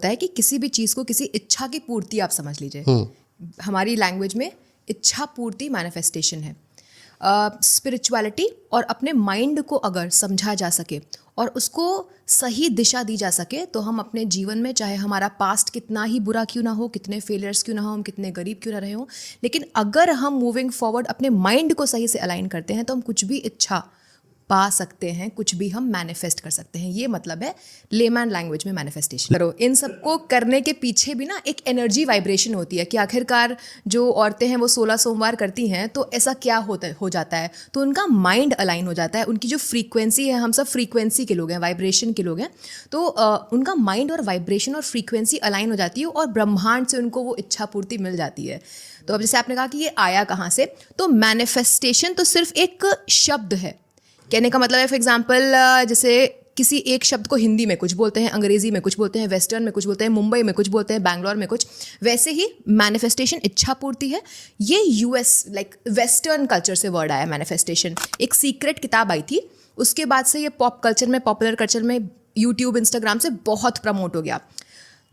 है कि किसी भी चीज़ को किसी इच्छा की पूर्ति आप समझ लीजिए। हमारी लैंग्वेज में इच्छा पूर्ति मैनिफेस्टेशन है। स्पिरिचुअलिटी और अपने माइंड को अगर समझा जा सके और उसको सही दिशा दी जा सके तो हम अपने जीवन में, चाहे हमारा पास्ट कितना ही बुरा क्यों ना हो, कितने फेलियर्स क्यों ना हो, हम कितने गरीब क्यों ना रहे हो, लेकिन अगर हम मूविंग फॉरवर्ड अपने माइंड को सही से अलाइन करते हैं तो हम कुछ भी इच्छा पा सकते हैं, कुछ भी हम मैनिफेस्ट कर सकते हैं। ये मतलब है लेमैन लैंग्वेज में मैनिफेस्टेशन। करो इन सबको करने के पीछे भी ना एक एनर्जी वाइब्रेशन होती है कि आखिरकार जो औरतें हैं वो 16 सोमवार करती हैं तो ऐसा क्या हो जाता है, तो उनका माइंड अलाइन हो जाता है, उनकी जो फ्रीक्वेंसी है, हम सब फ्रीक्वेंसी के लोग हैं, वाइब्रेशन के लोग हैं, तो उनका माइंड और वाइब्रेशन और फ्रीक्वेंसी अलाइन हो जाती है और ब्रह्मांड से उनको वो इच्छा पूर्ति मिल जाती है। तो अब जैसे आपने कहा कि ये आया कहाँ से, तो मैनिफेस्टेशन तो सिर्फ एक शब्द है। कहने का मतलब है फॉर एग्जाम्पल जैसे किसी एक शब्द को हिंदी में कुछ बोलते हैं, अंग्रेजी में कुछ बोलते हैं, वेस्टर्न में कुछ बोलते हैं, मुंबई में कुछ बोलते हैं, बैंगलोर में कुछ, वैसे ही मैनिफेस्टेशन इच्छा पूर्ति है। ये यूएस लाइक वेस्टर्न कल्चर से वर्ड आया मैनिफेस्टेशन। एक सीक्रेट किताब आई थी, उसके बाद से ये पॉप कल्चर में, पॉपुलर कल्चर में, यूट्यूब, इंस्टाग्राम से बहुत प्रमोट हो गया।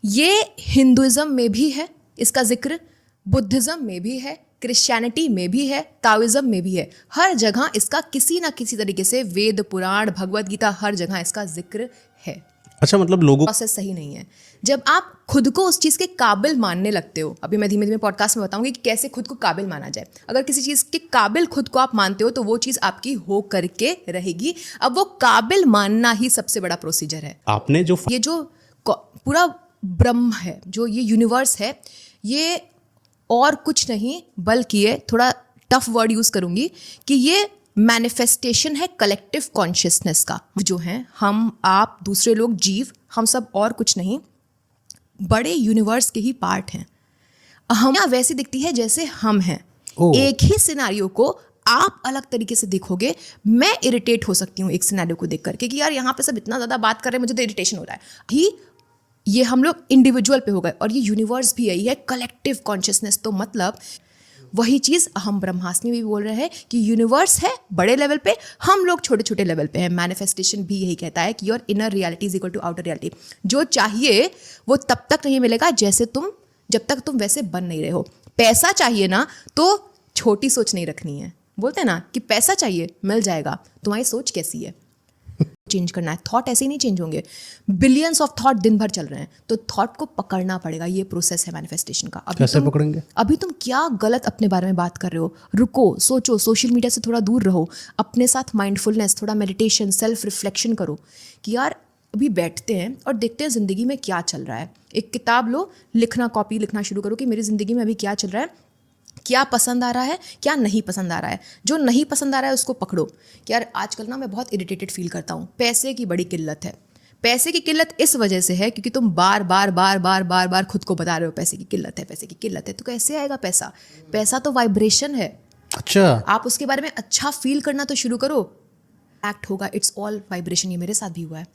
ये हिंदुइज्म में भी है इसका जिक्र, बुद्धिज़्म में भी है, क्रिश्चियनिटी में भी है, ताओइज्म में भी है। हर जगह इसका किसी ना किसी तरीके से, वेद, पुराण, भगवत गीता, हर जगह इसका जिक्र है। अच्छा, मतलब लोगों प्रोसेस सही नहीं है। जब आप खुद को उस चीज़ के काबिल मानने लगते हो, अभी मैं धीमे धीमे पॉडकास्ट में बताऊंगी कि कैसे खुद को काबिल माना जाए। अगर किसी चीज़ के काबिल खुद को आप मानते हो तो वो चीज़ आपकी हो करके रहेगी। अब वो काबिल मानना ही सबसे बड़ा प्रोसीजर है। आपने जो ये जो पूरा ब्रह्म है, जो ये यूनिवर्स है, ये और कुछ नहीं बल्कि ये, थोड़ा टफ वर्ड यूज़ करूँगी, कि ये मैनिफेस्टेशन है कलेक्टिव कॉन्शियसनेस का। जो है हम, आप, दूसरे लोग, जीव, हम सब और कुछ नहीं, बड़े यूनिवर्स के ही पार्ट हैं। हम वैसी दिखती है जैसे हम हैं। एक ही सिनेरियो को आप अलग तरीके से देखोगे। मैं इरिटेट हो सकती हूँ एक सिनेरियो को देख करके कि यार यहाँ पे सब इतना ज़्यादा बात कर रहे हैं, मुझे तो इरिटेशन हो रहा है। ये हम लोग इंडिविजुअल पे हो गए और ये यूनिवर्स भी यही है, कलेक्टिव कॉन्शियसनेस। तो मतलब वही चीज़ हम ब्रह्मास्मि भी बोल रहे हैं कि यूनिवर्स है बड़े लेवल पे, हम लोग छोटे छोटे लेवल पे हैं। मैनिफेस्टेशन भी यही कहता है कि your inner reality is equal to outer reality. जो चाहिए वो तब तक नहीं मिलेगा जब तक तुम वैसे बन नहीं रहे हो। पैसा चाहिए ना तो छोटी सोच नहीं रखनी है। बोलते हैं ना कि पैसा चाहिए, मिल जाएगा। तुम्हारी सोच कैसी है, चेंज करना है। थॉट ऐसे ही नहीं चेंज होंगे। बिलियंस ऑफ थॉट दिन भर चल रहे हैं, तो थॉट को पकड़ना पड़ेगा। ये प्रोसेस है मैनिफेस्टेशन का। कैसे पकड़ेंगे? अभी तुम क्या गलत अपने बारे में बात कर रहे हो, रुको, सोचो, सोशल मीडिया से थोड़ा दूर रहो, अपने साथ माइंडफुलनेस, थोड़ा मेडिटेशन, सेल्फ रिफ्लेक्शन करो कि यार अभी बैठते हैं और देखते हैं ज़िंदगी में क्या चल रहा है। एक किताब लो, लिखना, कॉपी लिखना शुरू करो कि मेरी ज़िंदगी में अभी क्या चल रहा है, क्या पसंद आ रहा है, क्या नहीं पसंद आ रहा है। जो नहीं पसंद आ रहा है उसको पकड़ो कि यार आजकल ना मैं बहुत इरिटेटेड फील करता हूँ, पैसे की बड़ी किल्लत है। पैसे की किल्लत इस वजह से है क्योंकि तुम बार बार खुद को बता रहे हो पैसे की किल्लत है, पैसे की किल्लत है। तो कैसे आएगा पैसा? पैसा तो वाइब्रेशन है। अच्छा, आप उसके बारे में अच्छा फील करना तो शुरू करो, एक्ट होगा। It's all vibration. ये मेरे साथ भी हुआ है।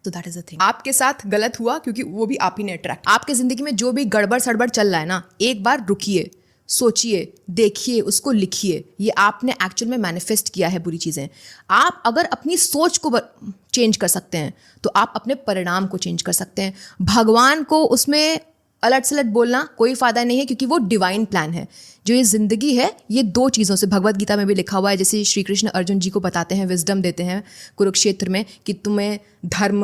तो दैट इज द थिंग। आपके साथ गलत हुआ क्योंकि वो भी आप ही ने अट्रैक्ट। आपके जिंदगी में जो भी गड़बड़ सड़बड़ चल रहा है ना, एक बार रुकिए, सोचिए, देखिए, उसको लिखिए। ये आपने एक्चुअल में मैनिफेस्ट किया है बुरी चीज़ें। आप अगर अपनी सोच को चेंज कर सकते हैं तो आप अपने परिणाम को चेंज कर सकते हैं। भगवान को उसमें अलट सलट बोलना कोई फ़ायदा नहीं है क्योंकि वो डिवाइन प्लान है। जो ये ज़िंदगी है ये दो चीज़ों से, भगवत गीता में भी लिखा हुआ है, जैसे श्री कृष्ण अर्जुन जी को बताते हैं, विजडम देते हैं कुरुक्षेत्र में कि तुम्हें धर्म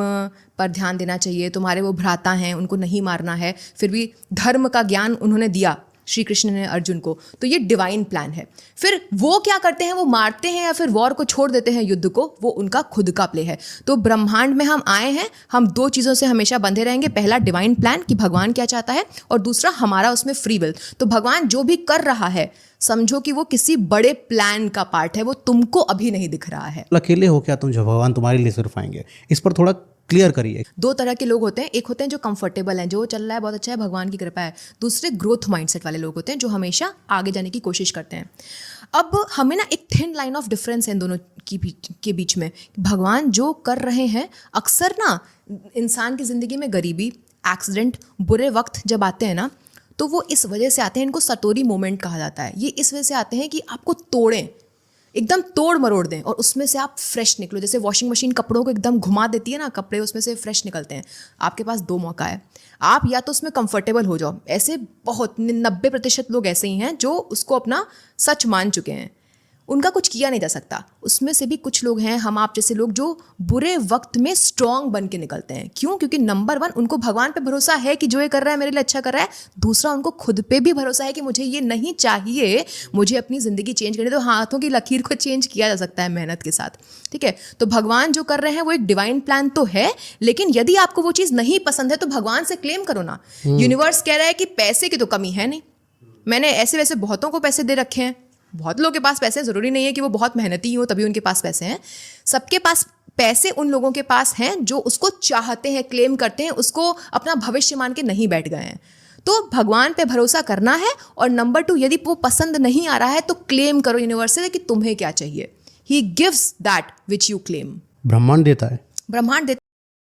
पर ध्यान देना चाहिए, तुम्हारे वो भ्राता हैं, उनको नहीं मारना है। फिर भी धर्म का ज्ञान उन्होंने दिया श्री कृष्ण ने अर्जुन को। तो ये डिवाइन प्लान है। फिर वो क्या करते हैं, वो मारते हैं या फिर वॉर को छोड़ देते हैं, युद्ध को, वो उनका खुद का प्ले है। तो ब्रह्मांड में हम आए हैं, हम दो चीज़ों से हमेशा बंधे रहेंगे। पहला डिवाइन प्लान कि भगवान क्या चाहता है, और दूसरा हमारा उसमें फ्री विल। तो भगवान जो भी कर रहा है समझो कि वो किसी बड़े प्लान का पार्ट है, वो तुमको अभी नहीं दिख रहा है। अकेले हो क्या तुम जो भगवान तुम्हारे लिए सिर्फ आएंगे? इस पर थोड़ा क्लियर करिए। दो तरह के लोग होते हैं। एक होते हैं जो कंफर्टेबल हैं, जो चल रहा है बहुत अच्छा है, भगवान की कृपा है। दूसरे ग्रोथ माइंडसेट वाले लोग होते हैं जो हमेशा आगे जाने की कोशिश करते हैं। अब हमें ना एक थिन लाइन ऑफ डिफरेंस है इन दोनों के बीच में। भगवान जो कर रहे हैं, अक्सर ना इंसान की ज़िंदगी में गरीबी, एक्सीडेंट, बुरे वक्त जब आते हैं ना, तो वो इस वजह से आते हैं, इनको सतोरी मोमेंट कहा जाता है। ये इस वजह से आते हैं कि आपको तोड़ें, एकदम तोड़ मरोड़ दें और उसमें से आप फ्रेश निकलो। जैसे वॉशिंग मशीन कपड़ों को एकदम घुमा देती है ना, कपड़े उसमें से फ्रेश निकलते हैं। आपके पास 2 मौका है, आप या तो उसमें कंफर्टेबल हो जाओ, ऐसे बहुत 90% लोग ऐसे ही हैं जो उसको अपना सच मान चुके हैं, उनका कुछ किया नहीं जा सकता। उसमें से भी कुछ लोग हैं, हम आप जैसे लोग, जो बुरे वक्त में स्ट्रांग बन के निकलते हैं। क्यों? क्योंकि नंबर 1 उनको भगवान पे भरोसा है कि जो ये कर रहा है मेरे लिए अच्छा कर रहा है। दूसरा, उनको खुद पे भी भरोसा है कि मुझे ये नहीं चाहिए, मुझे अपनी ज़िंदगी चेंज करनी। तो हाथों की लकीर को चेंज किया जा सकता है मेहनत के साथ, ठीक है। तो भगवान जो कर रहे हैं वो एक डिवाइन प्लान तो है, लेकिन यदि आपको वो चीज़ नहीं पसंद है तो भगवान से क्लेम करो ना। यूनिवर्स कह रहा है कि पैसे की तो कमी है नहीं, मैंने ऐसे वैसे बहुतों को पैसे दे रखे हैं। बहुत लोगों के पास पैसे, ज़रूरी नहीं है कि वो बहुत मेहनती हो तभी उनके पास पैसे हैं। सबके पास पैसे उन लोगों के पास हैं जो उसको चाहते हैं, क्लेम करते हैं, उसको अपना भविष्य मान के नहीं बैठ गए हैं। तो भगवान पे भरोसा करना है। और नंबर 2, यदि वो पसंद नहीं आ रहा है तो क्लेम करो यूनिवर्स से कि तुम्हें क्या चाहिए। He gives that which you claim. ब्रह्मांड देता है, ब्रह्मांड देता